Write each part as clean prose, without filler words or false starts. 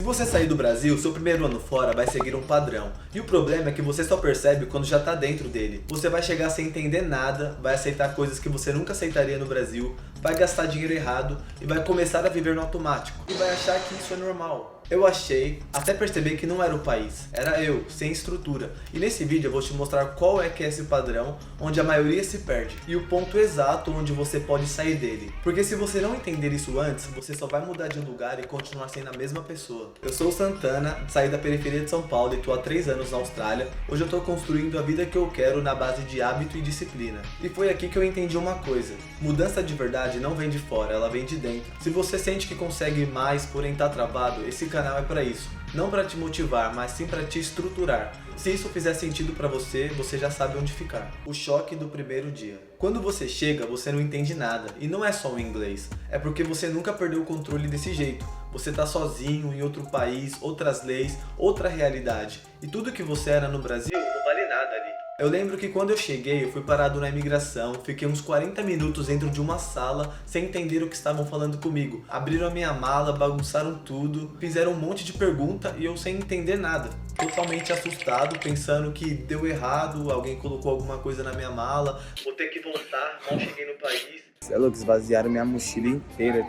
você sair do Brasil, seu primeiro ano fora vai seguir um padrão. E o problema é que você só percebe quando já tá dentro dele. Você vai chegar sem entender nada, vai aceitar coisas que você nunca aceitaria no Brasil, vai gastar dinheiro errado e vai começar a viver no automático. E vai achar que isso é normal. Eu achei, até perceber que não era o país, era eu, sem estrutura. E nesse vídeo eu vou te mostrar qual é que é esse padrão, onde a maioria se perde. E o ponto exato onde você pode sair dele. Porque se você não entender isso antes, você só vai mudar de lugar e continuar sendo a mesma pessoa. Eu sou o Santana, saí da periferia de São Paulo e tô há 3 anos na Austrália. Hoje eu tô construindo a vida que eu quero na base de hábito e disciplina. E foi aqui que eu entendi uma coisa. Mudança de verdade não vem de fora, ela vem de dentro. Se você sente que consegue mais, porém tá travado, esse canal é pra isso. Não pra te motivar, mas sim pra te estruturar. Se isso fizer sentido pra você, você já sabe onde ficar. O choque do primeiro dia. Quando você chega, você não entende nada. E não é só o inglês. É porque você nunca perdeu o controle desse jeito. Você tá sozinho, em outro país, outras leis, outra realidade. E tudo que você era no Brasil não vale nada ali. Eu lembro que quando eu cheguei, eu fui parado na imigração, fiquei uns 40 minutos dentro de uma sala, sem entender o que estavam falando comigo. Abriram a minha mala, bagunçaram tudo, fizeram um monte de pergunta e eu sem entender nada. Totalmente assustado, pensando que deu errado, alguém colocou alguma coisa na minha mala, vou ter que voltar, mal cheguei no país. É louco, esvaziaram minha mochila inteira,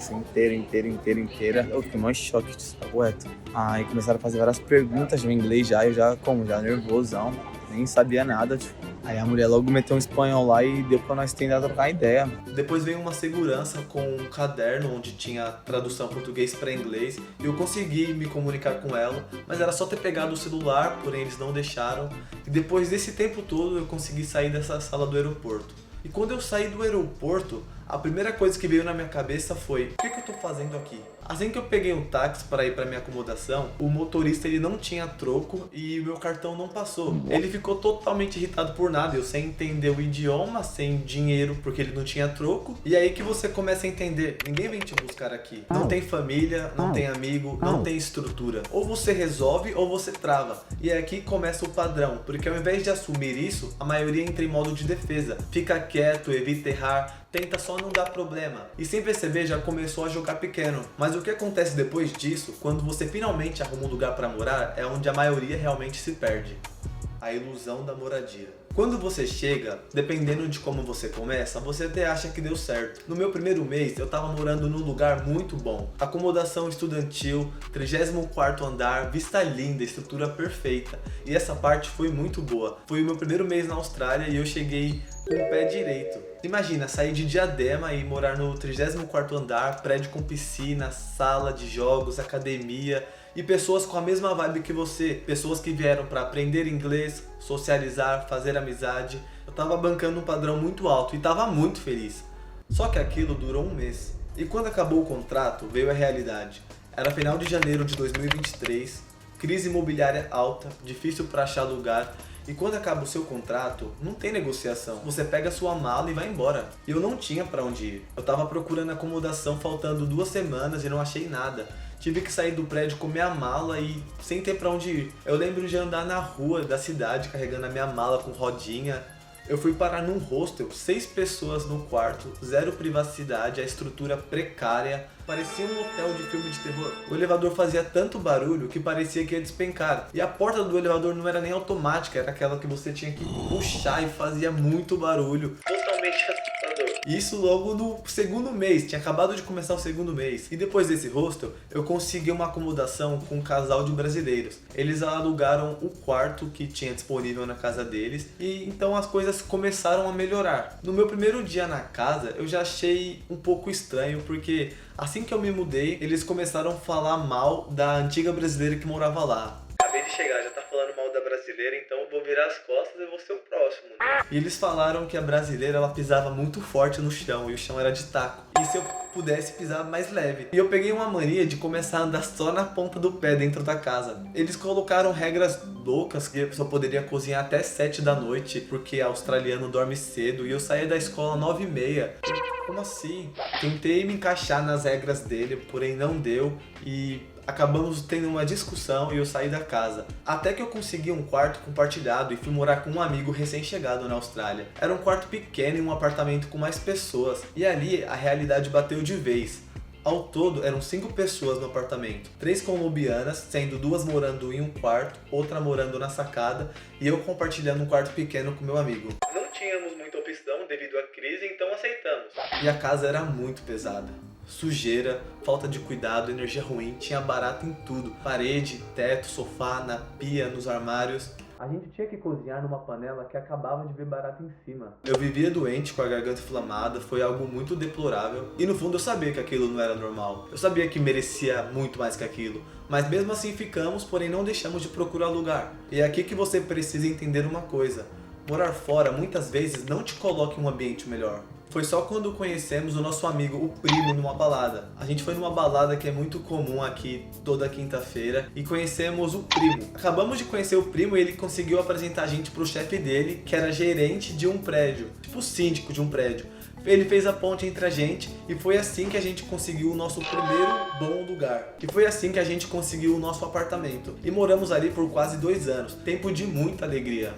inteira. Eu fiquei mais choque disso, tá correto? Aí começaram a fazer várias perguntas no inglês já, eu já nervosão, nem sabia nada, tipo. Aí a mulher logo meteu um espanhol lá e deu pra nós tentar trocar ideia. Depois veio uma segurança com um caderno onde tinha tradução português para inglês e eu consegui me comunicar com ela, mas era só ter pegado o celular, porém eles não deixaram. E depois desse tempo todo eu consegui sair dessa sala do aeroporto. E quando eu saí do aeroporto, a primeira coisa que veio na minha cabeça foi: o que eu tô fazendo aqui? Assim que eu peguei um táxi para ir para minha acomodação, o motorista ele não tinha troco e o meu cartão não passou. Ele ficou totalmente irritado por nada, eu sem entender o idioma, sem dinheiro porque ele não tinha troco. E aí que você começa a entender, ninguém vem te buscar aqui. Não tem família, não tem amigo, não tem estrutura. Ou você resolve ou você trava. E é aqui que começa o padrão, porque ao invés de assumir isso, a maioria entra em modo de defesa. Fica quieto, evita errar, tenta só não dar problema. E sem perceber já começou a jogar pequeno. Mas o que acontece depois disso, quando você finalmente arruma um lugar para morar, é onde a maioria realmente se perde. A ilusão da moradia. Quando você chega, dependendo de como você começa, você até acha que deu certo. No meu primeiro mês, eu tava morando num lugar muito bom. Acomodação estudantil, 34º andar, vista linda, estrutura perfeita. E essa parte foi muito boa. Foi o meu primeiro mês na Austrália e eu cheguei com o pé direito. Imagina, sair de Diadema e morar no 34º andar, prédio com piscina, sala de jogos, academia e pessoas com a mesma vibe que você, pessoas que vieram para aprender inglês, socializar, fazer amizade. Eu tava bancando um padrão muito alto e tava muito feliz. Só que aquilo durou um mês. E quando acabou o contrato, veio a realidade. Era final de janeiro de 2023, crise imobiliária alta, difícil para achar lugar. E quando acaba o seu contrato, não tem negociação. Você pega a sua mala e vai embora. E eu não tinha pra onde ir. Eu tava procurando acomodação faltando 2 semanas e não achei nada. Tive que sair do prédio com minha mala e sem ter pra onde ir. Eu lembro de andar na rua da cidade carregando a minha mala com rodinha. Eu fui parar num hostel, 6 pessoas no quarto, 0 privacidade, a estrutura precária. Parecia um hotel de filme de terror. O elevador fazia tanto barulho que parecia que ia despencar. E a porta do elevador não era nem automática, era aquela que você tinha que puxar e fazia muito barulho. Totalmente assustador. Isso logo no segundo mês, tinha acabado de começar o segundo mês. E depois desse hostel, eu consegui uma acomodação com um casal de brasileiros. Eles alugaram o quarto que tinha disponível na casa deles e então as coisas começaram a melhorar. No meu primeiro dia na casa, eu já achei um pouco estranho porque assim que eu me mudei, eles começaram a falar mal da antiga brasileira que morava lá. Acabei de chegar, já tá falando mal da brasileira, então eu vou virar as costas e vou ser o próximo. E eles falaram que a brasileira ela pisava muito forte no chão e o chão era de taco. E se eu pudesse pisar mais leve. E eu peguei uma mania de começar a andar só na ponta do pé dentro da casa. Eles colocaram regras loucas que eu só poderia cozinhar até 7 da noite, porque australiano dorme cedo e eu saía da escola 9h30. Como assim? Tentei me encaixar nas regras dele, porém não deu e acabamos tendo uma discussão e eu saí da casa. Até que eu consegui um quarto compartilhado e fui morar com um amigo recém-chegado na Austrália. Era um quarto pequeno e um apartamento com mais pessoas. E ali a realidade bateu de vez. Ao todo, eram 5 pessoas no apartamento. 3 colombianas, sendo 2 morando em um quarto, outra morando na sacada e eu compartilhando um quarto pequeno com meu amigo. Não tínhamos muita opção devido à crise, então aceitamos. E a casa era muito pesada. Sujeira, falta de cuidado, energia ruim, tinha barata em tudo. Parede, teto, sofá, na pia, nos armários. A gente tinha que cozinhar numa panela que acabava de ver barata em cima. Eu vivia doente, com a garganta inflamada, foi algo muito deplorável. E no fundo eu sabia que aquilo não era normal. Eu sabia que merecia muito mais que aquilo. Mas mesmo assim ficamos, porém não deixamos de procurar lugar. E é aqui que você precisa entender uma coisa. Morar fora muitas vezes não te coloca em um ambiente melhor. Foi só quando conhecemos o nosso amigo, o Primo, numa balada. A gente foi numa balada que é muito comum aqui toda quinta-feira e conhecemos o Primo. Acabamos de conhecer o Primo e ele conseguiu apresentar a gente pro chefe dele, que era gerente de um prédio, tipo síndico de um prédio. Ele fez a ponte entre a gente e foi assim que a gente conseguiu o nosso primeiro bom lugar. E foi assim que a gente conseguiu o nosso apartamento. E moramos ali por quase 2 anos. Tempo de muita alegria,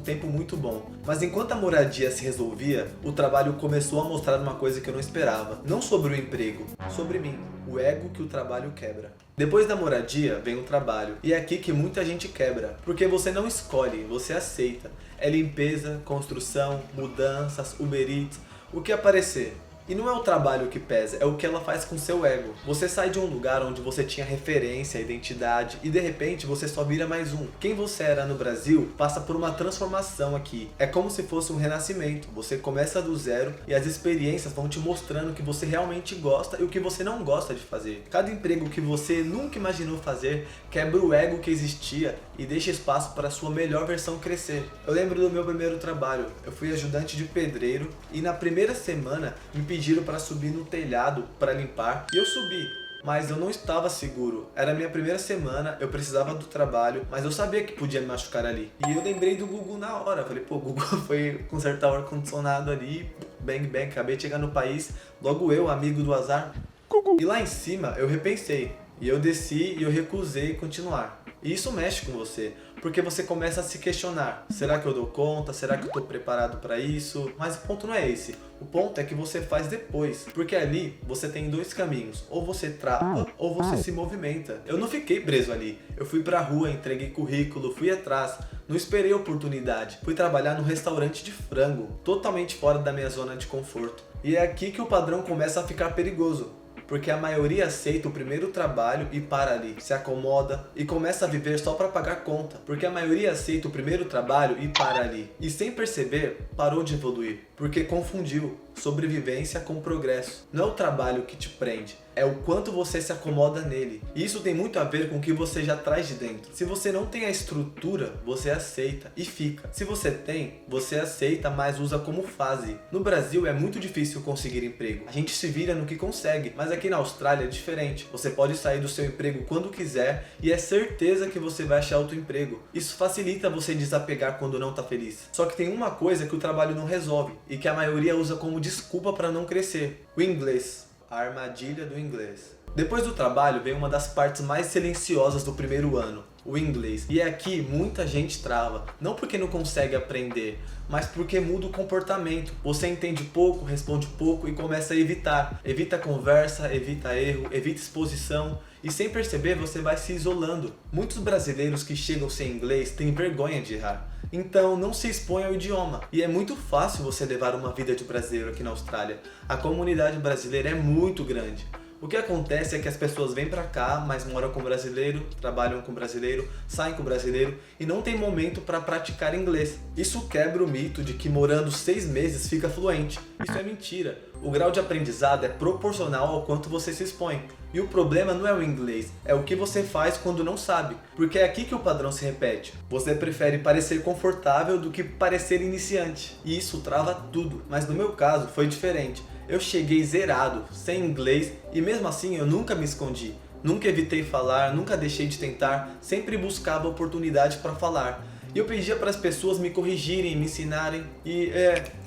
tempo muito bom. Mas enquanto a moradia se resolvia, o trabalho começou a mostrar uma coisa que eu não esperava. Não sobre o emprego, sobre mim. O ego que o trabalho quebra. Depois da moradia vem o trabalho. E é aqui que muita gente quebra. Porque você não escolhe, você aceita. É limpeza, construção, mudanças, Uber Eats, o que aparecer. E não é o trabalho que pesa, é o que ela faz com seu ego. Você sai de um lugar onde você tinha referência, identidade e de repente você só vira mais um. Quem você era no Brasil passa por uma transformação aqui. É como se fosse um renascimento. Você começa do zero e as experiências vão te mostrando o que você realmente gosta e o que você não gosta de fazer. Cada emprego que você nunca imaginou fazer quebra o ego que existia e deixa espaço para a sua melhor versão crescer. Eu lembro do meu primeiro trabalho. Eu fui ajudante de pedreiro e na primeira semana me pediram para subir no telhado para limpar e eu subi, mas eu não estava seguro. Era a minha primeira semana, eu precisava do trabalho, mas eu sabia que podia me machucar ali. E eu lembrei do Google na hora, falei, pô, Google foi consertar o ar-condicionado ali, bang bang, acabei de chegar no país, logo eu, amigo do azar. Google. E lá em cima eu repensei, e eu desci e eu recusei continuar. E isso mexe com você, porque você começa a se questionar. Será que eu dou conta? Será que eu estou preparado para isso? Mas o ponto não é esse. O ponto é que você faz depois. Porque ali você tem 2 caminhos. Ou você trava ou você se movimenta. Eu não fiquei preso ali. Eu fui pra rua, entreguei currículo, fui atrás. Não esperei oportunidade. Fui trabalhar num restaurante de frango. Totalmente fora da minha zona de conforto. E é aqui que o padrão começa a ficar perigoso. Porque a maioria aceita o primeiro trabalho e para ali, se acomoda e começa a viver só para pagar conta. Porque a maioria aceita o primeiro trabalho e para ali. E sem perceber, parou de evoluir. Porque confundiu sobrevivência com progresso. Não é o trabalho que te prende, é o quanto você se acomoda nele. E isso tem muito a ver com o que você já traz de dentro. Se você não tem a estrutura, você aceita e fica. Se você tem, você aceita, mas usa como fase. No Brasil é muito difícil conseguir emprego. A gente se vira no que consegue, mas aqui na Austrália é diferente. Você pode sair do seu emprego quando quiser e é certeza que você vai achar outro emprego. Isso facilita você desapegar quando não tá feliz. Só que tem uma coisa que o trabalho não resolve e que a maioria usa como desculpa para não crescer: o inglês, a armadilha do inglês. Depois do trabalho vem uma das partes mais silenciosas do primeiro ano, o inglês. E é aqui muita gente trava, não porque não consegue aprender, mas porque muda o comportamento. Você entende pouco, responde pouco e começa a evitar. Evita conversa, evita erro, evita exposição. E sem perceber você vai se isolando. Muitos brasileiros que chegam sem inglês têm vergonha de errar. Então não se expõe ao idioma. E é muito fácil você levar uma vida de brasileiro aqui na Austrália. A comunidade brasileira é muito grande. O que acontece é que as pessoas vêm pra cá, mas moram com brasileiro, trabalham com brasileiro, saem com brasileiro e não tem momento para praticar inglês. Isso quebra o mito de que morando 6 meses fica fluente. Isso é mentira. O grau de aprendizado é proporcional ao quanto você se expõe. E o problema não é o inglês, é o que você faz quando não sabe. Porque é aqui que o padrão se repete. Você prefere parecer confortável do que parecer iniciante. E isso trava tudo. Mas no meu caso foi diferente. Eu cheguei zerado, sem inglês, e mesmo assim eu nunca me escondi. Nunca evitei falar, nunca deixei de tentar, sempre buscava oportunidade para falar. E eu pedia para as pessoas me corrigirem, me ensinarem. E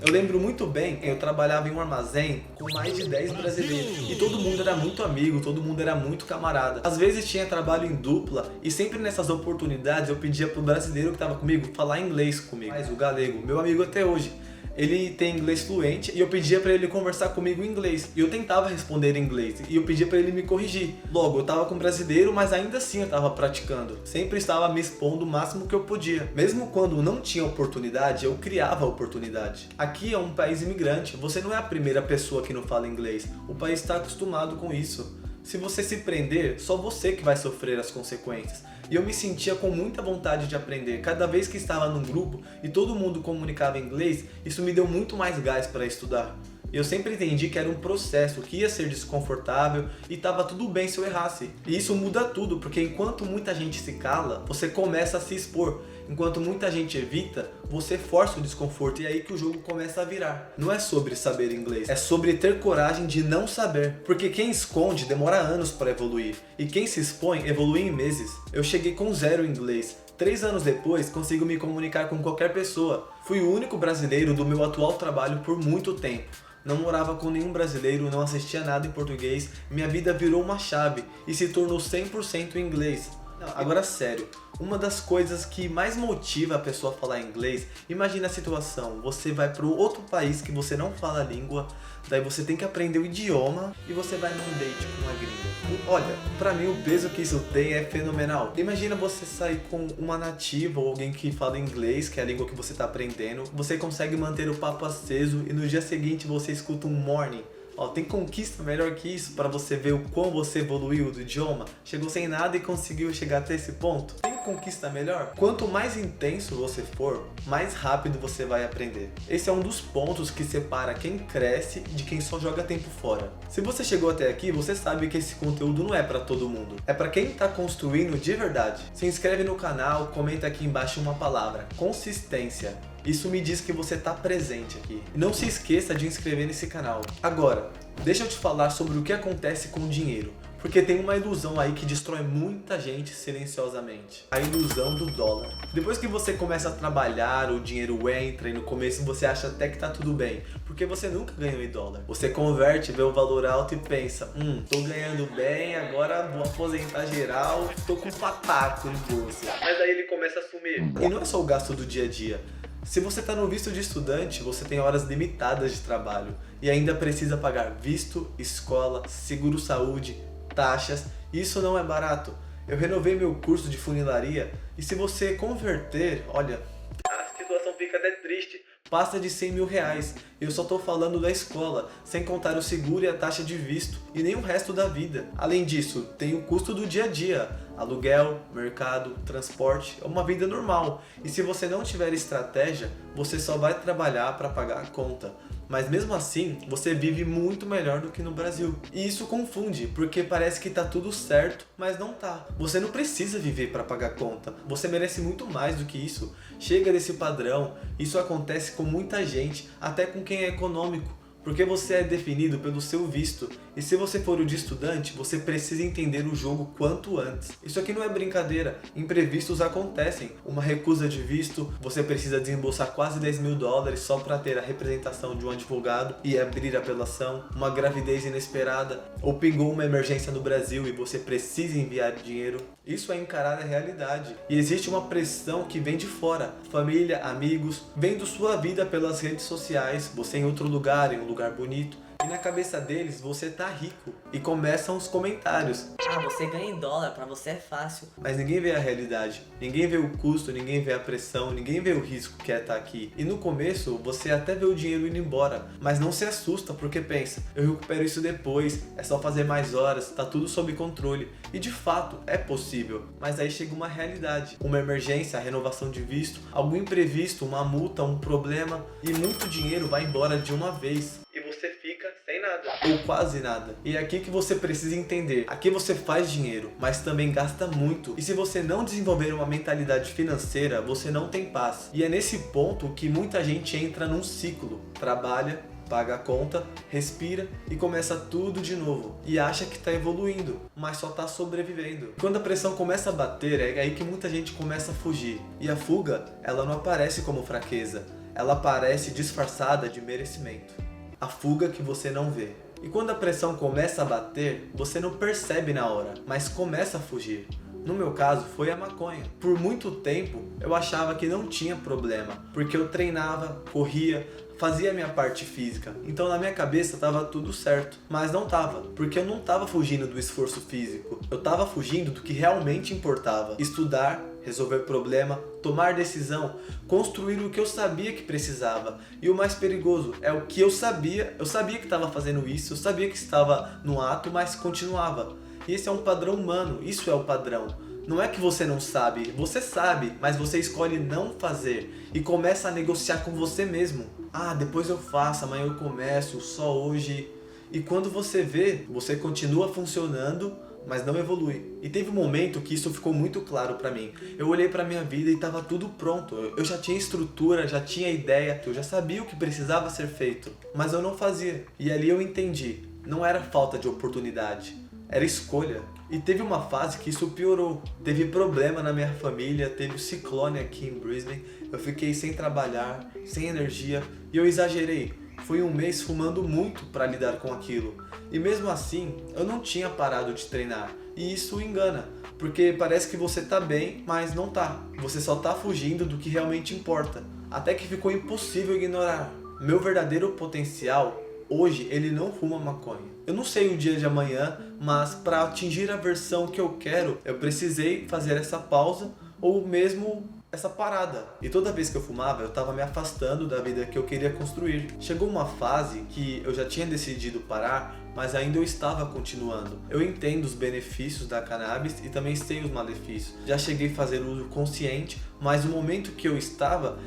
eu lembro muito bem, eu trabalhava em um armazém com mais de 10 brasileiros. E todo mundo era muito amigo, todo mundo era muito camarada. Às vezes tinha trabalho em dupla e sempre nessas oportunidades eu pedia pro brasileiro que estava comigo falar inglês comigo. Mas o galego, meu amigo até hoje, Ele tem inglês fluente e eu pedia pra ele conversar comigo em inglês. E eu tentava responder em inglês e eu pedia pra ele me corrigir. Logo, eu tava com um brasileiro, mas ainda assim eu tava praticando. Sempre estava me expondo o máximo que eu podia. Mesmo quando não tinha oportunidade, eu criava oportunidade. Aqui é um país imigrante, você não é a primeira pessoa que não fala inglês. O país está acostumado com isso. Se você se prender, só você que vai sofrer as consequências. E eu me sentia com muita vontade de aprender. Cada vez que estava num grupo e todo mundo comunicava em inglês, isso me deu muito mais gás para estudar. Eu sempre entendi que era um processo, que ia ser desconfortável e estava tudo bem se eu errasse. E isso muda tudo, porque enquanto muita gente se cala, você começa a se expor. Enquanto muita gente evita, você força o desconforto e é aí que o jogo começa a virar. Não é sobre saber inglês, é sobre ter coragem de não saber. Porque quem esconde demora anos para evoluir e quem se expõe evolui em meses. Eu cheguei com 0 em inglês. 3 anos depois, consigo me comunicar com qualquer pessoa. Fui o único brasileiro do meu atual trabalho por muito tempo. Não morava com nenhum brasileiro, não assistia nada em português, minha vida virou uma chave e se tornou 100% em inglês. Não, agora sério, uma das coisas que mais motiva a pessoa a falar inglês, imagina a situação, você vai para outro país que você não fala a língua, daí você tem que aprender o idioma e você vai num date com uma gringa. Olha, pra mim o peso que isso tem é fenomenal. Imagina você sair com uma nativa ou alguém que fala inglês, que é a língua que você tá aprendendo, você consegue manter o papo aceso e no dia seguinte você escuta um morning. Ó, tem conquista melhor que isso para você ver o quão você evoluiu do idioma? Chegou sem nada e conseguiu chegar até esse ponto? Tem conquista melhor? Quanto mais intenso você for, mais rápido você vai aprender. Esse é um dos pontos que separa quem cresce de quem só joga tempo fora. Se você chegou até aqui, você sabe que esse conteúdo não é para todo mundo. É para quem está construindo de verdade. Se inscreve no canal, comenta aqui embaixo uma palavra: consistência. Isso me diz que você está presente aqui. E não se esqueça de inscrever nesse canal. Agora, deixa eu te falar sobre o que acontece com o dinheiro. Porque tem uma ilusão aí que destrói muita gente silenciosamente. A ilusão do dólar. Depois que você começa a trabalhar, o dinheiro entra e no começo você acha até que tá tudo bem. Porque você nunca ganhou em dólar. Você converte, vê o valor alto e pensa: tô ganhando bem, agora vou aposentar geral, tô com pataco no bolso. Mas aí ele começa a sumir. E não é só o gasto do dia a dia. Se você está no visto de estudante, você tem horas limitadas de trabalho e ainda precisa pagar visto, escola, seguro-saúde, taxas. Isso não é barato. Eu renovei meu curso de funilaria e se você converter, olha, a situação fica até triste. Passa de 100 mil reais. Eu só tô falando da escola, sem contar o seguro e a taxa de visto, e nem o resto da vida. Além disso, tem o custo do dia a dia, aluguel, mercado, transporte, é uma vida normal. E se você não tiver estratégia, você só vai trabalhar para pagar a conta. Mas mesmo assim, você vive muito melhor do que no Brasil. E isso confunde, porque parece que tá tudo certo, mas não tá. Você não precisa viver para pagar conta. Você merece muito mais do que isso. Chega desse padrão. Isso acontece com muita gente, até com quem é econômico. Porque você é definido pelo seu visto. E se você for o de estudante, você precisa entender o jogo quanto antes. Isso aqui não é brincadeira. Imprevistos acontecem. Uma recusa de visto, você precisa desembolsar quase 10 mil dólares só para ter a representação de um advogado e abrir a apelação. Uma gravidez inesperada. Ou pingou uma emergência no Brasil e você precisa enviar dinheiro. Isso é encarar a realidade. E existe uma pressão que vem de fora. Família, amigos, vendo sua vida pelas redes sociais. Você em outro lugar, em um lugar bonito. E na cabeça deles, você tá rico. E começam os comentários. Ah, você ganha em dólar, pra você é fácil. Mas ninguém vê a realidade. Ninguém vê o custo, ninguém vê a pressão, ninguém vê o risco que é estar aqui. E no começo, você até vê o dinheiro indo embora. Mas não se assusta, porque pensa: eu recupero isso depois, é só fazer mais horas, tá tudo sob controle. E de fato, é possível. Mas aí chega uma realidade. Uma emergência, a renovação de visto, algum imprevisto, uma multa, um problema. E muito dinheiro vai embora de uma vez. E você fica sem nada, ou quase nada. E é aqui que você precisa entender. Aqui você faz dinheiro, mas também gasta muito. E se você não desenvolver uma mentalidade financeira, você não tem paz. E é nesse ponto que muita gente entra num ciclo. Trabalha, paga a conta, respira e começa tudo de novo. E acha que está evoluindo, mas só está sobrevivendo. Quando a pressão começa a bater, é aí que muita gente começa a fugir. E a fuga, ela não aparece como fraqueza. Ela aparece disfarçada de merecimento. A fuga que você não vê. E quando a pressão começa a bater, você não percebe na hora, mas começa a fugir. No meu caso, foi a maconha. Por muito tempo, eu achava que não tinha problema, porque eu treinava, corria, fazia a minha parte física. Então na minha cabeça tava tudo certo, mas não tava, porque eu não tava fugindo do esforço físico. Eu tava fugindo do que realmente importava: estudar, resolver problema, tomar decisão, construir o que eu sabia que precisava. E o mais perigoso é o que eu sabia que estava fazendo isso, eu sabia que estava no ato, mas continuava. E esse é um padrão humano, isso é o padrão. Não é que você não sabe, você sabe, mas você escolhe não fazer e começa a negociar com você mesmo. Ah, depois eu faço, amanhã eu começo, só hoje. E quando você vê, você continua funcionando, mas não evolui. E teve um momento que isso ficou muito claro pra mim. Eu olhei pra minha vida e tava tudo pronto. Eu já tinha estrutura, já tinha ideia, eu já sabia o que precisava ser feito, mas eu não fazia. E ali eu entendi, não era falta de oportunidade, era escolha. E teve uma fase que isso piorou. Teve problema na minha família, teve o ciclone aqui em Brisbane. Eu fiquei sem trabalhar, sem energia e eu exagerei. Fui um mês fumando muito para lidar com aquilo. E mesmo assim, eu não tinha parado de treinar. E isso engana, porque parece que você tá bem, mas não tá. Você só tá fugindo do que realmente importa. Até que ficou impossível ignorar. Meu verdadeiro potencial, hoje, ele não fuma maconha. Eu não sei o dia de amanhã, mas para atingir a versão que eu quero, eu precisei fazer essa pausa ou mesmo essa parada. E toda vez que eu fumava, eu tava me afastando da vida que eu queria construir. Chegou uma fase que eu já tinha decidido parar, mas ainda eu estava continuando. Eu entendo os benefícios da cannabis e também sei os malefícios. Já cheguei a fazer uso consciente, mas no momento que eu estava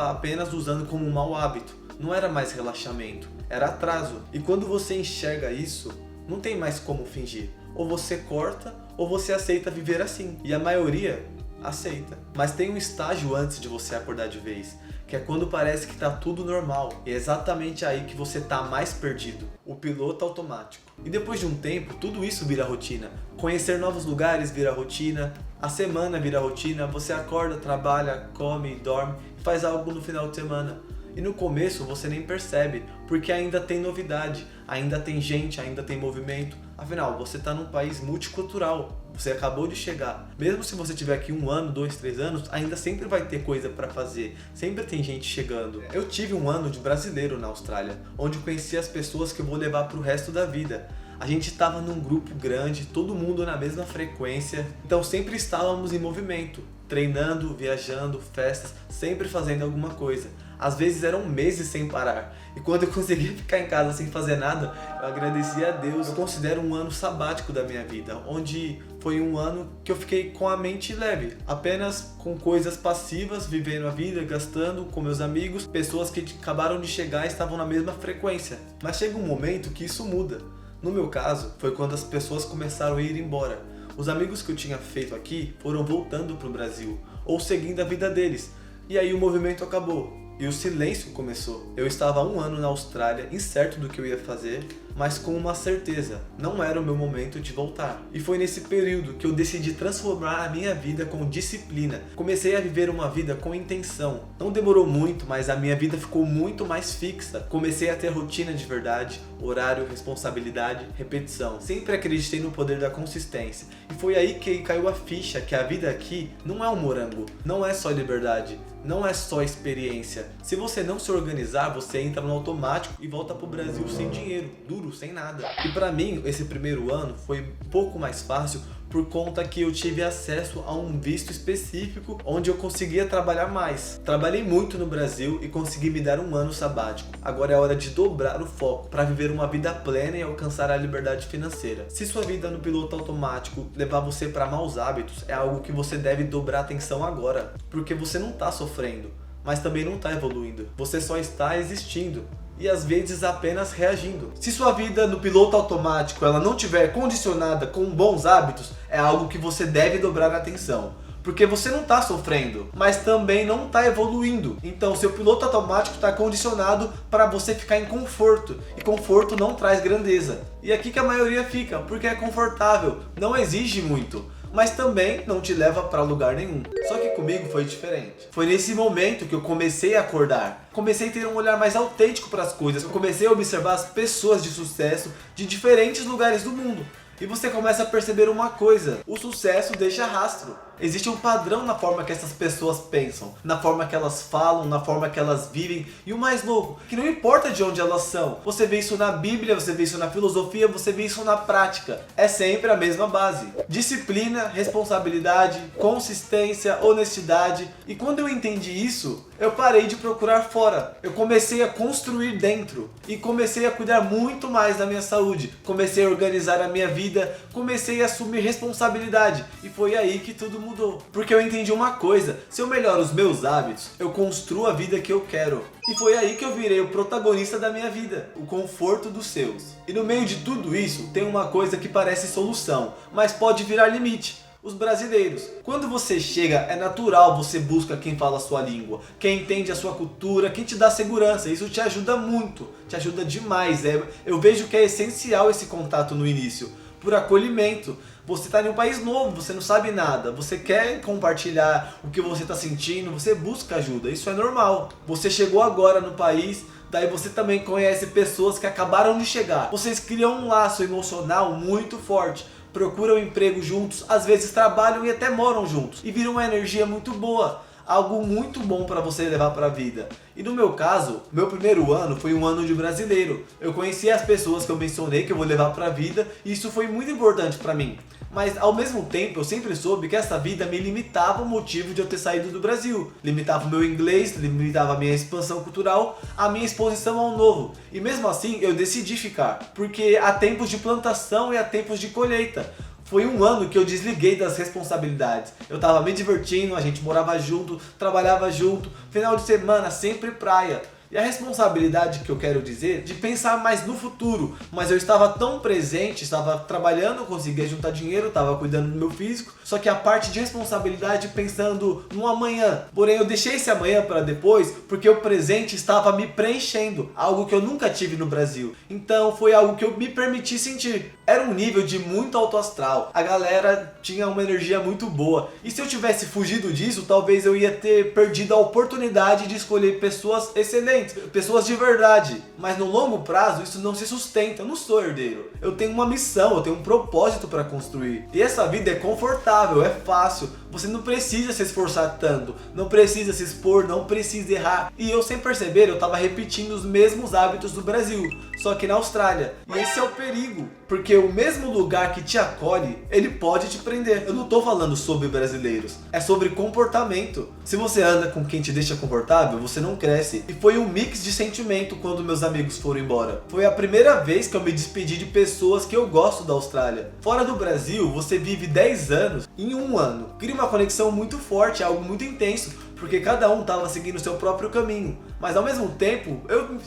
apenas usando como um mau hábito. Não era mais relaxamento, era atraso. E quando você enxerga isso, não tem mais como fingir. Ou você corta, ou você aceita viver assim. E a maioria aceita. Mas tem um estágio antes de você acordar de vez, que é quando parece que tá tudo normal. E é exatamente aí que você tá mais perdido. O piloto automático. E depois de um tempo, tudo isso vira rotina. Conhecer novos lugares vira rotina. A semana vira rotina. Você acorda, trabalha, come, dorme e faz algo no final de semana. E no começo você nem percebe, porque ainda tem novidade, ainda tem gente, ainda tem movimento. Afinal, você está num país multicultural, você acabou de chegar. Mesmo se você tiver aqui 1 ano, 2, 3 anos, ainda sempre vai ter coisa para fazer, sempre tem gente chegando. Eu tive 1 ano de brasileiro na Austrália, onde conheci as pessoas que eu vou levar para o resto da vida. A gente estava num grupo grande, todo mundo na mesma frequência, então sempre estávamos em movimento, treinando, viajando, festas, sempre fazendo alguma coisa. Às vezes eram meses sem parar. E quando eu conseguia ficar em casa sem fazer nada, eu agradecia a Deus. Eu considero um ano sabático da minha vida, onde foi um ano que eu fiquei com a mente leve, apenas com coisas passivas, vivendo a vida, gastando com meus amigos, pessoas que acabaram de chegar e estavam na mesma frequência. Mas chega um momento que isso muda. No meu caso, foi quando as pessoas começaram a ir embora. Os amigos que eu tinha feito aqui foram voltando para o Brasil, ou seguindo a vida deles. E aí o movimento acabou. E o silêncio começou. Eu estava há 1 ano na Austrália, incerto do que eu ia fazer, mas com uma certeza, não era o meu momento de voltar. E foi nesse período que eu decidi transformar a minha vida com disciplina. Comecei a viver uma vida com intenção. Não demorou muito, mas a minha vida ficou muito mais fixa. Comecei a ter rotina de verdade, horário, responsabilidade, repetição. Sempre acreditei no poder da consistência. E foi aí que caiu a ficha que a vida aqui não é um morango, não é só liberdade. Não é só experiência. Se você não se organizar, você entra no automático e volta pro Brasil sem dinheiro, duro, sem nada. E pra mim, esse primeiro ano foi um pouco mais fácil por conta que eu tive acesso a um visto específico onde eu conseguia trabalhar mais. Trabalhei muito no Brasil e consegui me dar 1 ano sabático. Agora é hora de dobrar o foco para viver uma vida plena e alcançar a liberdade financeira. Se sua vida no piloto automático levar você para maus hábitos, é algo que você deve dobrar atenção agora, porque você não está sofrendo, mas também não está evoluindo. Você só está existindo. E às vezes apenas reagindo. Se sua vida no piloto automático ela não tiver condicionada com bons hábitos, é algo que você deve dobrar a atenção. Porque você não está sofrendo, mas também não está evoluindo. Então seu piloto automático está condicionado para você ficar em conforto. E conforto não traz grandeza. E aqui que a maioria fica, porque é confortável, não exige muito, mas também não te leva para lugar nenhum. Só que comigo foi diferente. Foi nesse momento que eu comecei a acordar. Comecei a ter um olhar mais autêntico para as coisas. Eu comecei a observar as pessoas de sucesso de diferentes lugares do mundo. E você começa a perceber uma coisa: o sucesso deixa rastro. Existe um padrão na forma que essas pessoas pensam, na forma que elas falam, na forma que elas vivem. E o mais louco, que não importa de onde elas são. Você vê isso na Bíblia, você vê isso na filosofia, você vê isso na prática. É sempre a mesma base: disciplina, responsabilidade, consistência, honestidade. E quando eu entendi isso, eu parei de procurar fora. Eu comecei a construir dentro. E comecei a cuidar muito mais da minha saúde. Comecei a organizar a minha vida. Comecei a assumir responsabilidade. E foi aí que tudo mudou. Porque eu entendi uma coisa: se eu melhoro os meus hábitos, eu construo a vida que eu quero. E foi aí que eu virei o protagonista da minha vida, o conforto dos seus. E no meio de tudo isso, tem uma coisa que parece solução, mas pode virar limite: os brasileiros. Quando você chega, é natural você busca quem fala a sua língua, quem entende a sua cultura, quem te dá segurança. Isso te ajuda muito, te ajuda demais. Eu vejo que é essencial esse contato no início, por acolhimento. Você está em um país novo, você não sabe nada, você quer compartilhar o que você está sentindo, você busca ajuda, isso é normal. Você chegou agora no país, daí você também conhece pessoas que acabaram de chegar. Vocês criam um laço emocional muito forte, procuram emprego juntos, às vezes trabalham e até moram juntos. E vira uma energia muito boa, algo muito bom para você levar para a vida. E no meu caso, meu primeiro ano foi um ano de brasileiro. Eu conheci as pessoas que eu mencionei que eu vou levar para a vida, e isso foi muito importante para mim. Mas ao mesmo tempo eu sempre soube que essa vida me limitava o motivo de eu ter saído do Brasil. Limitava o meu inglês, limitava a minha expansão cultural, a minha exposição ao novo. E mesmo assim eu decidi ficar, porque há tempos de plantação e há tempos de colheita. Foi um ano que eu desliguei das responsabilidades. Eu tava me divertindo, a gente morava junto, trabalhava junto, final de semana sempre praia. E a responsabilidade que eu quero dizer, de pensar mais no futuro. Mas eu estava tão presente, estava trabalhando, conseguia juntar dinheiro, estava cuidando do meu físico. Só que a parte de responsabilidade pensando no amanhã. Porém eu deixei esse amanhã para depois, porque o presente estava me preenchendo. Algo que eu nunca tive no Brasil. Então foi algo que eu me permiti sentir. Era um nível de muito alto astral. A galera tinha uma energia muito boa. E se eu tivesse fugido disso, talvez eu ia ter perdido a oportunidade de escolher pessoas excelentes. Pessoas de verdade. Mas no longo prazo isso não se sustenta. Eu não sou herdeiro. Eu tenho uma missão, eu tenho um propósito para construir. E essa vida é confortável, é fácil. Você não precisa se esforçar tanto, não precisa se expor, não precisa errar. E eu, sem perceber, eu estava repetindo os mesmos hábitos do Brasil, só que na Austrália. E esse é o perigo, porque o mesmo lugar que te acolhe, ele pode te prender. Eu não tô falando sobre brasileiros, é sobre comportamento. Se você anda com quem te deixa confortável, você não cresce. E foi um mix de sentimento quando meus amigos foram embora. Foi a primeira vez que eu me despedi de pessoas que eu gosto da Austrália. Fora do Brasil, você vive 10 anos em um ano. Cria uma conexão muito forte, algo muito intenso, porque cada um estava seguindo o seu próprio caminho. Mas ao mesmo tempo,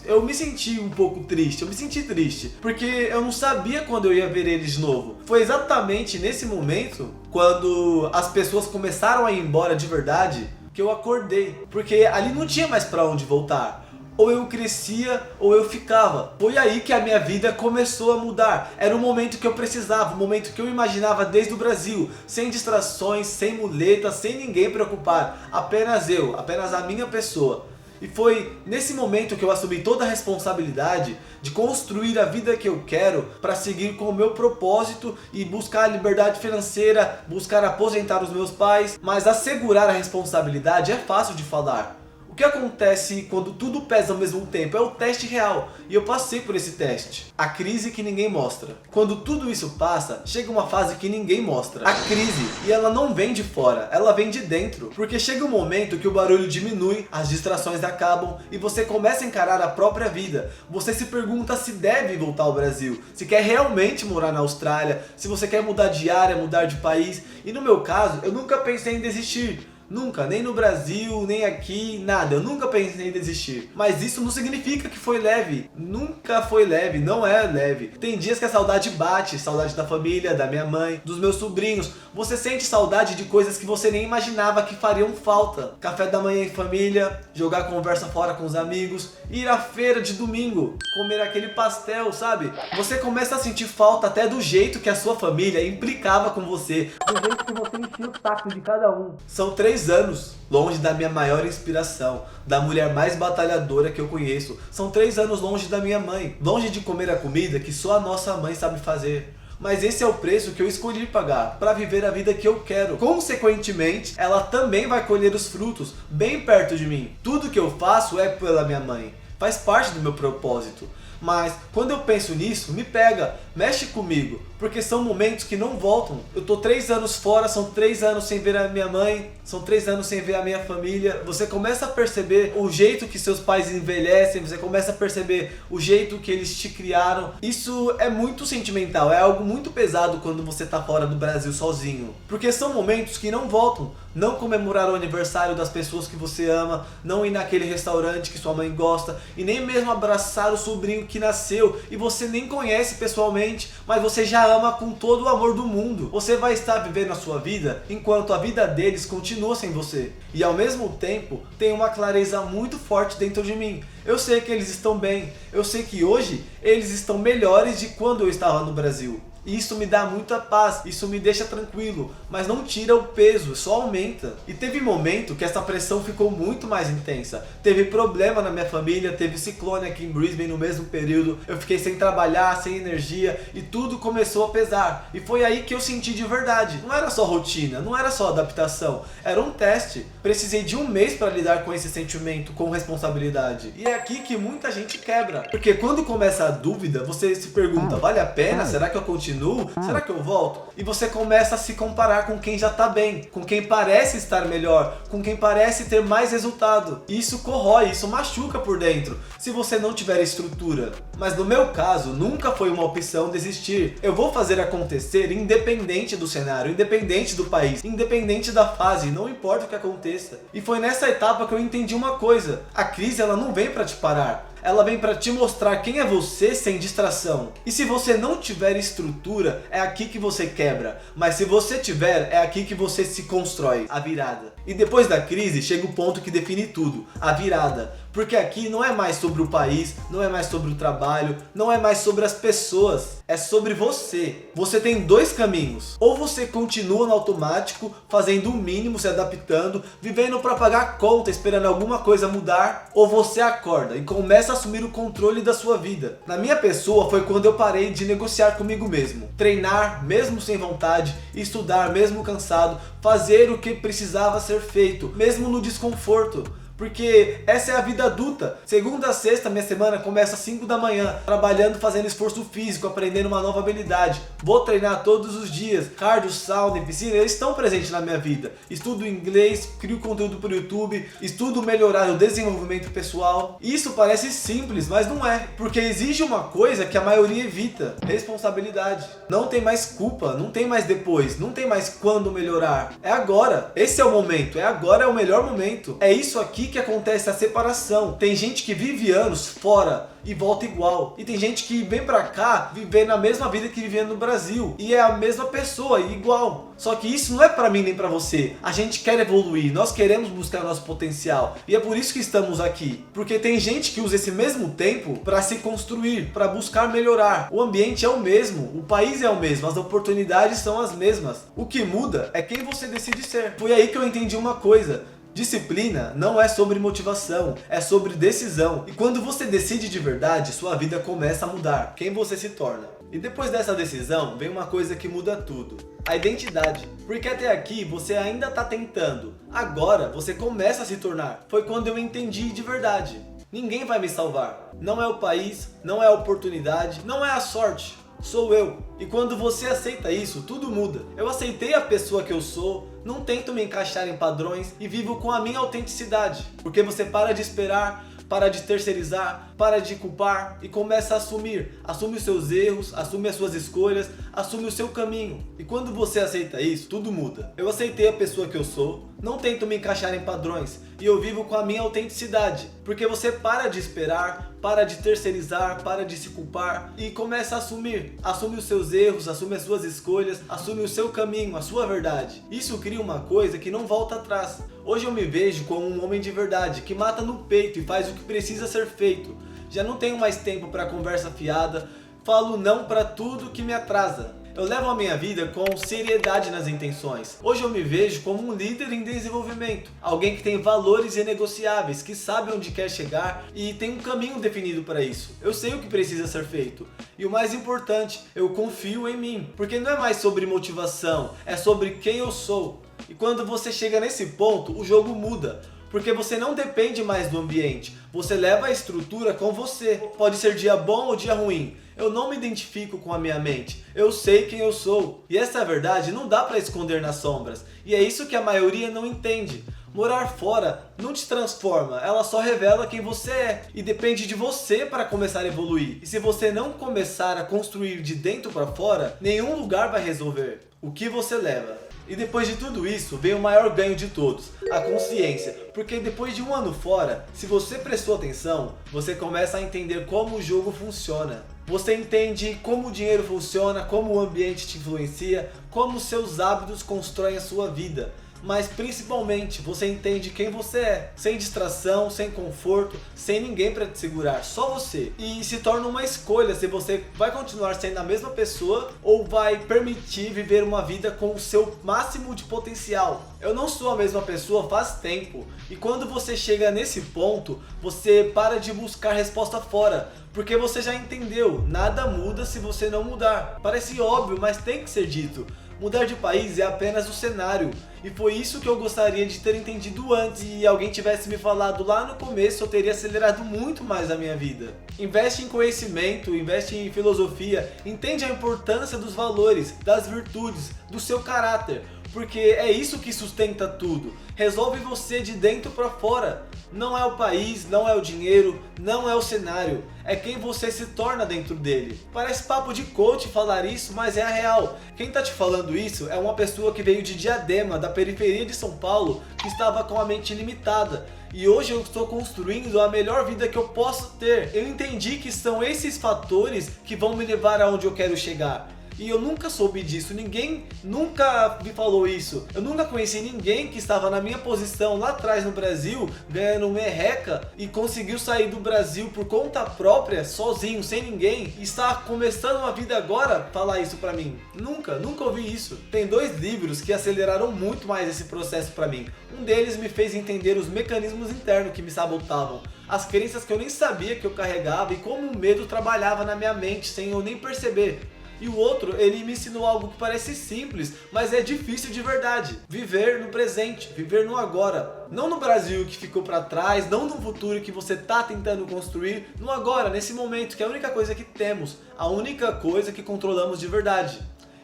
eu me senti um pouco triste, eu me senti triste, porque eu não sabia quando eu ia ver eles de novo. Foi exatamente nesse momento, quando as pessoas começaram a ir embora de verdade, que eu acordei, porque ali não tinha mais para onde voltar. Ou eu crescia ou eu ficava. Foi aí que a minha vida começou a mudar. Era o momento que eu precisava, o momento que eu imaginava desde o Brasil. Sem distrações, sem muletas, sem ninguém preocupar. Apenas eu, apenas a minha pessoa. E foi nesse momento que eu assumi toda a responsabilidade de construir a vida que eu quero para seguir com o meu propósito e buscar a liberdade financeira, buscar aposentar os meus pais. Mas assegurar a responsabilidade é fácil de falar. O que acontece quando tudo pesa ao mesmo tempo é o teste real, e eu passei por esse teste. A crise que ninguém mostra. Quando tudo isso passa, chega uma fase que ninguém mostra. A crise, e ela não vem de fora, ela vem de dentro. Porque chega um momento que o barulho diminui, as distrações acabam, e você começa a encarar a própria vida. Você se pergunta se deve voltar ao Brasil, se quer realmente morar na Austrália, se você quer mudar de área, mudar de país. E no meu caso, eu nunca pensei em desistir. Nunca, nem no Brasil, nem aqui, nada. Eu nunca pensei em desistir. Mas isso não significa que foi leve. Nunca foi leve, não é leve. Tem dias que a saudade bate, saudade da família, da minha mãe, dos meus sobrinhos. Você sente saudade de coisas que você nem imaginava que fariam falta. Café da manhã em família, jogar conversa fora com os amigos, ir à feira de domingo, comer aquele pastel, sabe? Você começa a sentir falta até do jeito que a sua família implicava com você, do jeito que você enchia o saco de cada um. São 3 anos longe da minha maior inspiração, da mulher mais batalhadora que eu conheço. São 3 anos longe da minha mãe, longe de comer a comida que só a nossa mãe sabe fazer. mas esse é o preço que eu escolhi pagar para viver a vida que eu quero. Consequentemente, ela também vai colher os frutos bem perto de mim. Tudo que eu faço é pela minha mãe, faz parte do meu propósito. Mas quando eu penso nisso, me pega, mexe comigo, porque são momentos que não voltam. Eu tô 3 anos fora, são 3 anos sem ver a minha mãe, são 3 anos sem ver a minha família. Você começa a perceber o jeito que seus pais envelhecem, você começa a perceber o jeito que eles te criaram. Isso é muito sentimental, é algo muito pesado quando você tá fora do Brasil sozinho, porque são momentos que não voltam. Não comemorar o aniversário das pessoas que você ama, não ir naquele restaurante que sua mãe gosta, e nem mesmo abraçar o sobrinho que nasceu e você nem conhece pessoalmente, mas você já ama com todo o amor do mundo. Você vai estar vivendo a sua vida enquanto a vida deles continua sem você. E ao mesmo tempo, tem uma clareza muito forte dentro de mim. Eu sei que eles estão bem, eu sei que hoje eles estão melhores de quando eu estava no Brasil. Isso me dá muita paz, isso me deixa tranquilo, mas não tira o peso, só aumenta. E teve momento que essa pressão ficou muito mais intensa. Teve problema na minha família, teve ciclone aqui em Brisbane no mesmo período. Eu fiquei sem trabalhar, sem energia e tudo começou a pesar. E foi aí que eu senti de verdade. Não era só rotina, não era só adaptação, era um teste. Precisei de 1 mês para lidar com esse sentimento com responsabilidade. E é aqui que muita gente quebra. Porque quando começa a dúvida, você se pergunta, vale a pena? Será que eu continuo? Será que eu volto? E você começa a se comparar com quem já tá bem, com quem parece estar melhor, com quem parece ter mais resultado. E isso corrói, isso machuca por dentro, se você não tiver estrutura. Mas no meu caso, nunca foi uma opção desistir. Eu vou fazer acontecer independente do cenário, independente do país, independente da fase, não importa o que aconteça. E foi nessa etapa que eu entendi uma coisa: a crise ela não vem para te parar. Ela vem para te mostrar quem é você sem distração. E se você não tiver estrutura, é aqui que você quebra. Mas se você tiver, é aqui que você se constrói. A virada. E depois da crise, chega o ponto que define tudo. A virada. Porque aqui não é mais sobre o país, não é mais sobre o trabalho, não é mais sobre as pessoas. É sobre você. Você tem 2 caminhos. Ou você continua no automático, fazendo o mínimo, se adaptando, vivendo para pagar conta, esperando alguma coisa mudar. Ou você acorda e começa a assumir o controle da sua vida. Na minha pessoa foi quando eu parei de negociar comigo mesmo. Treinar mesmo sem vontade, estudar mesmo cansado, fazer o que precisava ser feito, mesmo no desconforto. Porque essa é a vida adulta. Segunda a sexta, minha semana começa às 5 da manhã, trabalhando, fazendo esforço físico, aprendendo uma nova habilidade. Vou treinar todos os dias. Cardio, sauna e piscina, eles estão presentes na minha vida. Estudo inglês, crio conteúdo para o YouTube, estudo melhorar o desenvolvimento pessoal. Isso parece simples, mas não é. Porque exige uma coisa que a maioria evita: responsabilidade. Não tem mais culpa, não tem mais depois, não tem mais quando melhorar. É agora. Esse é o momento, é agora, é o melhor momento. É isso aqui que acontece a separação. Tem gente que vive anos fora e volta igual. E tem gente que vem pra cá viver na mesma vida que vivia no Brasil. E é a mesma pessoa, igual. Só que isso não é pra mim nem pra você. A gente quer evoluir, nós queremos buscar nosso potencial. E é por isso que estamos aqui. Porque tem gente que usa esse mesmo tempo pra se construir, pra buscar melhorar. O ambiente é o mesmo, o país é o mesmo, as oportunidades são as mesmas. O que muda é quem você decide ser. Foi aí que eu entendi uma coisa: disciplina não é sobre motivação, é sobre decisão. E quando você decide de verdade, sua vida começa a mudar, quem você se torna. E depois dessa decisão, vem uma coisa que muda tudo: a identidade. Porque até aqui você ainda está tentando, agora você começa a se tornar. Foi quando eu entendi de verdade: ninguém vai me salvar. Não é o país, não é a oportunidade, não é a sorte. Sou eu. E quando você aceita isso, tudo muda. Eu aceitei a pessoa que eu sou, não tento me encaixar em padrões e vivo com a minha autenticidade. Porque você para de esperar, para de terceirizar, para de culpar e começa a assumir. Assume os seus erros, assume as suas escolhas, assume o seu caminho. E quando você aceita isso, tudo muda. Eu aceitei a pessoa que eu sou, não tento me encaixar em padrões e eu vivo com a minha autenticidade. Porque você para de esperar, para de terceirizar, para de se culpar e começa a assumir. Assume os seus erros, assume as suas escolhas, assume o seu caminho, a sua verdade. Isso cria uma coisa que não volta atrás. Hoje eu me vejo como um homem de verdade, que mata no peito e faz o que precisa ser feito. Já não tenho mais tempo para conversa fiada, falo não para tudo que me atrasa. Eu levo a minha vida com seriedade nas intenções. Hoje eu me vejo como um líder em desenvolvimento, alguém que tem valores inegociáveis, que sabe onde quer chegar e tem um caminho definido para isso. Eu sei o que precisa ser feito. E o mais importante, eu confio em mim, porque não é mais sobre motivação, é sobre quem eu sou. E quando você chega nesse ponto, o jogo muda. Porque você não depende mais do ambiente, você leva a estrutura com você. Pode ser dia bom ou dia ruim. Eu não me identifico com a minha mente, eu sei quem eu sou. E essa verdade não dá para esconder nas sombras. E é isso que a maioria não entende. Morar fora não te transforma, ela só revela quem você é. E depende de você para começar a evoluir. E se você não começar a construir de dentro para fora, nenhum lugar vai resolver o que você leva. E depois de tudo isso, vem o maior ganho de todos, a consciência. Porque depois de um ano fora, se você prestou atenção, você começa a entender como o jogo funciona. Você entende como o dinheiro funciona, como o ambiente te influencia, como seus hábitos constroem a sua vida. Mas principalmente você entende quem você é, sem distração, sem conforto, sem ninguém para te segurar, só você. E se torna uma escolha se você vai continuar sendo a mesma pessoa ou vai permitir viver uma vida com o seu máximo de potencial. Eu não sou a mesma pessoa faz tempo, e quando você chega nesse ponto, você para de buscar resposta fora, porque você já entendeu, nada muda se você não mudar. Parece óbvio, mas tem que ser dito. Mudar de país é apenas o cenário, e foi isso que eu gostaria de ter entendido antes. E alguém tivesse me falado lá no começo, eu teria acelerado muito mais a minha vida. Investe em conhecimento, investe em filosofia, entende a importância dos valores, das virtudes, do seu caráter, porque é isso que sustenta tudo. Resolve você de dentro para fora. Não é o país, não é o dinheiro, não é o cenário, é quem você se torna dentro dele. Parece papo de coach falar isso, mas é a real. Quem tá te falando isso é uma pessoa que veio de Diadema, da periferia de São Paulo, que estava com a mente limitada. E hoje eu estou construindo a melhor vida que eu posso ter. Eu entendi que são esses fatores que vão me levar aonde eu quero chegar. E eu nunca soube disso, ninguém nunca me falou isso. Eu nunca conheci ninguém que estava na minha posição lá atrás no Brasil, ganhando merreca, e conseguiu sair do Brasil por conta própria, sozinho, sem ninguém, e está começando uma vida agora falar isso pra mim. Nunca ouvi isso. Tem 2 livros que aceleraram muito mais esse processo pra mim. Um deles me fez entender os mecanismos internos que me sabotavam, as crenças que eu nem sabia que eu carregava e como o medo trabalhava na minha mente sem eu nem perceber. E o outro, ele me ensinou algo que parece simples, mas é difícil de verdade. Viver no presente, viver no agora. Não no Brasil que ficou para trás, não no futuro que você tá tentando construir, no agora, nesse momento, que é a única coisa que temos, a única coisa que controlamos de verdade.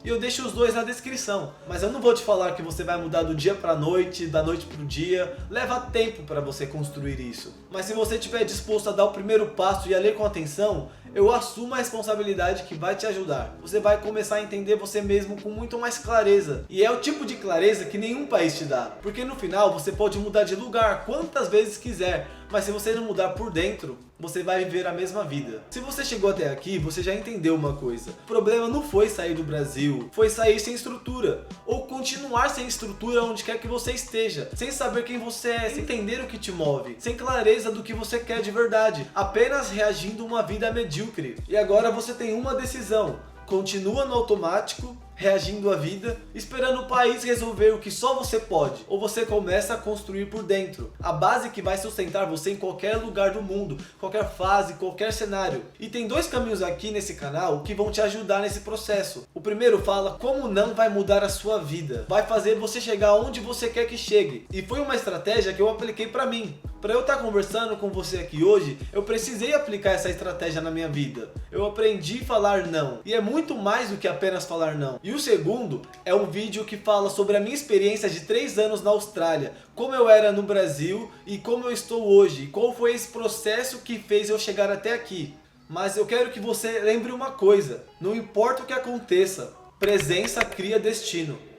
E eu deixo os 2 na descrição, mas eu não vou te falar que você vai mudar do dia pra noite, da noite pro dia. Leva tempo para você construir isso. Mas se você estiver disposto a dar o primeiro passo e a ler com atenção, eu assumo a responsabilidade que vai te ajudar. Você vai começar a entender você mesmo com muito mais clareza. E é o tipo de clareza que nenhum país te dá. Porque no final você pode mudar de lugar quantas vezes quiser, mas se você não mudar por dentro, você vai viver a mesma vida. Se você chegou até aqui, você já entendeu uma coisa. O problema não foi sair do Brasil, foi sair sem estrutura. Ou continuar sem estrutura onde quer que você esteja. Sem saber quem você é, sem entender o que te move. Sem clareza do que você quer de verdade. Apenas reagindo a uma vida medíocre. E agora você tem uma decisão. Continua no automático, reagindo à vida, esperando o país resolver o que só você pode, ou você começa a construir por dentro, a base que vai sustentar você em qualquer lugar do mundo, qualquer fase, qualquer cenário. E tem 2 caminhos aqui nesse canal que vão te ajudar nesse processo. O primeiro fala como não vai mudar a sua vida, vai fazer você chegar onde você quer que chegue. E foi uma estratégia que eu apliquei pra mim. Para eu estar conversando com você aqui hoje, eu precisei aplicar essa estratégia na minha vida. Eu aprendi a falar não. E é muito mais do que apenas falar não. E o segundo é um vídeo que fala sobre a minha experiência de 3 anos na Austrália. Como eu era no Brasil e como eu estou hoje. E qual foi esse processo que fez eu chegar até aqui. Mas eu quero que você lembre uma coisa. Não importa o que aconteça, presença cria destino.